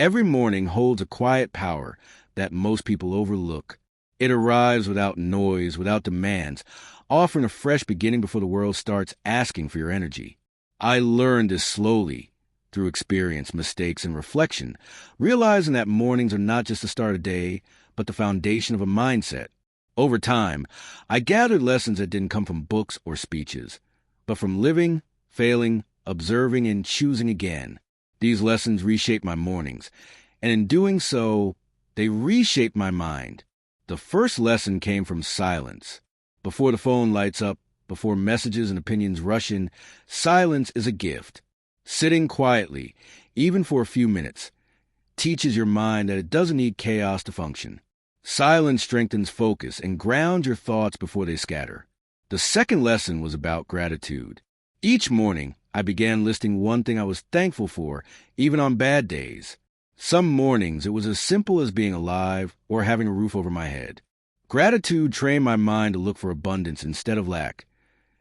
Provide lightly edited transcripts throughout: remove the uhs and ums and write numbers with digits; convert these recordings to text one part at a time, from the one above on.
Every morning holds a quiet power that most people overlook. It arrives without noise, without demands, offering a fresh beginning before the world starts asking for your energy. I learned this slowly, through experience, mistakes, and reflection, realizing that mornings are not just the start of the day, but the foundation of a mindset. Over time, I gathered lessons that didn't come from books or speeches, but from living, failing, observing, and choosing again. These lessons reshaped my mornings, and in doing so, they reshaped my mind. The first lesson came from silence. Before the phone lights up, before messages and opinions rush in, silence is a gift. Sitting quietly, even for a few minutes, teaches your mind that it doesn't need chaos to function. Silence strengthens focus and grounds your thoughts before they scatter. The second lesson was about gratitude. Each morning, I began listing one thing I was thankful for, even on bad days. Some mornings, it was as simple as being alive or having a roof over my head. Gratitude trained my mind to look for abundance instead of lack,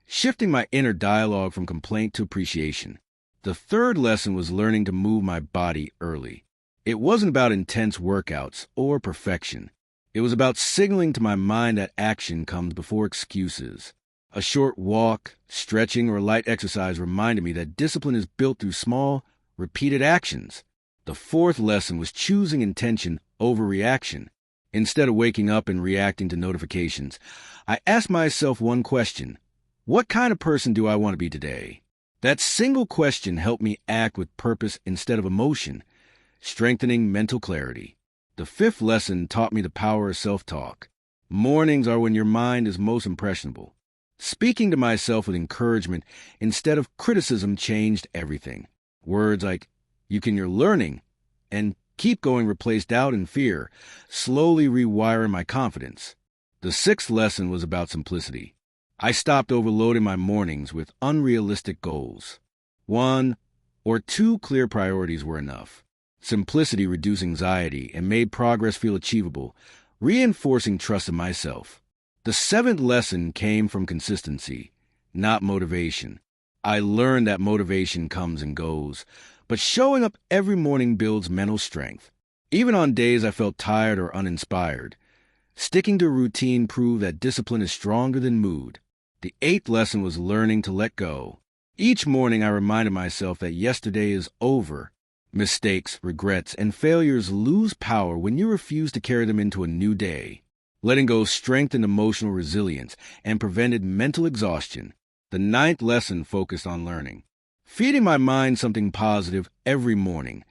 shifting my inner dialogue from complaint to appreciation. The third lesson was learning to move my body early. It wasn't about intense workouts or perfection. It was about signaling to my mind that action comes before excuses. A short walk, stretching, or light exercise reminded me that discipline is built through small, repeated actions. The fourth lesson was choosing intention over reaction. Instead of waking up and reacting to notifications, I asked myself one question: what kind of person do I want to be today? That single question helped me act with purpose instead of emotion, strengthening mental clarity. The fifth lesson taught me the power of self-talk. Mornings are when your mind is most impressionable. Speaking to myself with encouragement instead of criticism changed everything. Words like, you're learning, and keep going replaced doubt and fear, slowly rewiring my confidence. The sixth lesson was about simplicity. I stopped overloading my mornings with unrealistic goals. 1 or 2 clear priorities were enough. Simplicity reduced anxiety and made progress feel achievable, reinforcing trust in myself. The seventh lesson came from consistency, not motivation. I learned that motivation comes and goes, but showing up every morning builds mental strength. Even on days I felt tired or uninspired, sticking to a routine proved that discipline is stronger than mood. The eighth lesson was learning to let go. Each morning I reminded myself that yesterday is over. Mistakes, regrets, and failures lose power when you refuse to carry them into a new day. Letting go strengthened emotional resilience and prevented mental exhaustion. The ninth lesson focused on learning. Feeding my mind something positive every morning,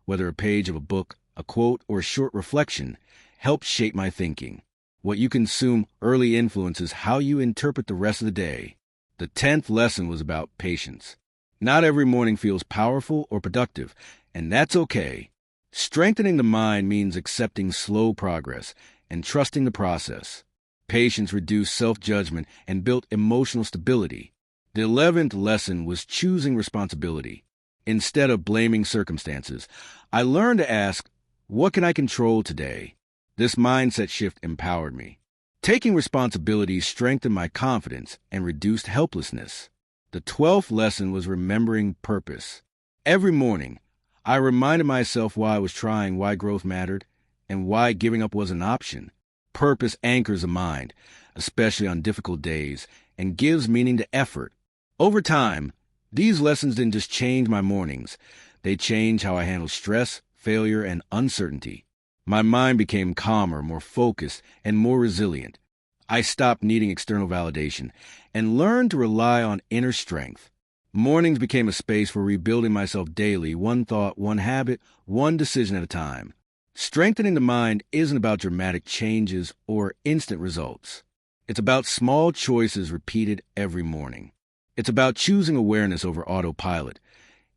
whether a page of a book, a quote, or a short reflection, helped shape my thinking. What you consume early influences how you interpret the rest of the day. The 10th lesson was about patience. Not every morning feels powerful or productive, and that's okay. Strengthening the mind means accepting slow progress and trusting the process. Patience reduced self-judgment and built emotional stability. The 11th lesson was choosing responsibility. Instead of blaming circumstances, I learned to ask, what can I control today? This mindset shift empowered me. Taking responsibility strengthened my confidence and reduced helplessness. The 12th lesson was remembering purpose. Every morning, I reminded myself why I was trying, why growth mattered, and why giving up was an option. Purpose anchors the mind, especially on difficult days, and gives meaning to effort. Over time, these lessons didn't just change my mornings. They changed how I handle stress, failure, and uncertainty. My mind became calmer, more focused, and more resilient. I stopped needing external validation and learned to rely on inner strength. Mornings became a space for rebuilding myself daily, one thought, one habit, one decision at a time. Strengthening the mind isn't about dramatic changes or instant results. It's about small choices repeated every morning. It's about choosing awareness over autopilot,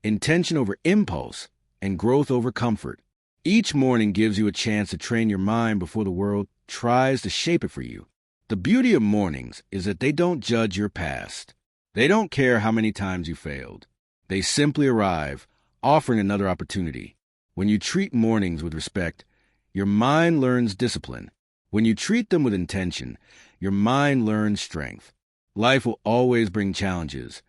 intention over impulse, and growth over comfort. Each morning gives you a chance to train your mind before the world tries to shape it for you. The beauty of mornings is that they don't judge your past. They don't care how many times you failed. They simply arrive, offering another opportunity. When you treat mornings with respect, your mind learns discipline. When you treat them with intention, your mind learns strength. Life will always bring challenges,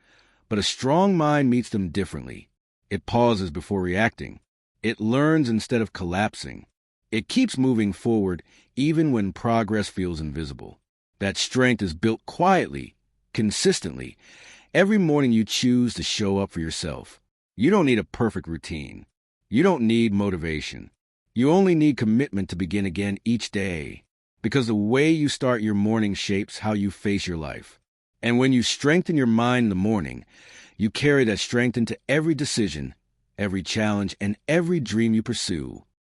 but a strong mind meets them differently. It pauses before reacting. It learns instead of collapsing. It keeps moving forward even when progress feels invisible. That strength is built quietly, consistently. Every morning you choose to show up for yourself. You don't need a perfect routine. You don't need motivation. You only need commitment to begin again each day. Because the way you start your morning shapes how you face your life. And when you strengthen your mind in the morning, you carry that strength into every decision, every challenge, and every dream you pursue.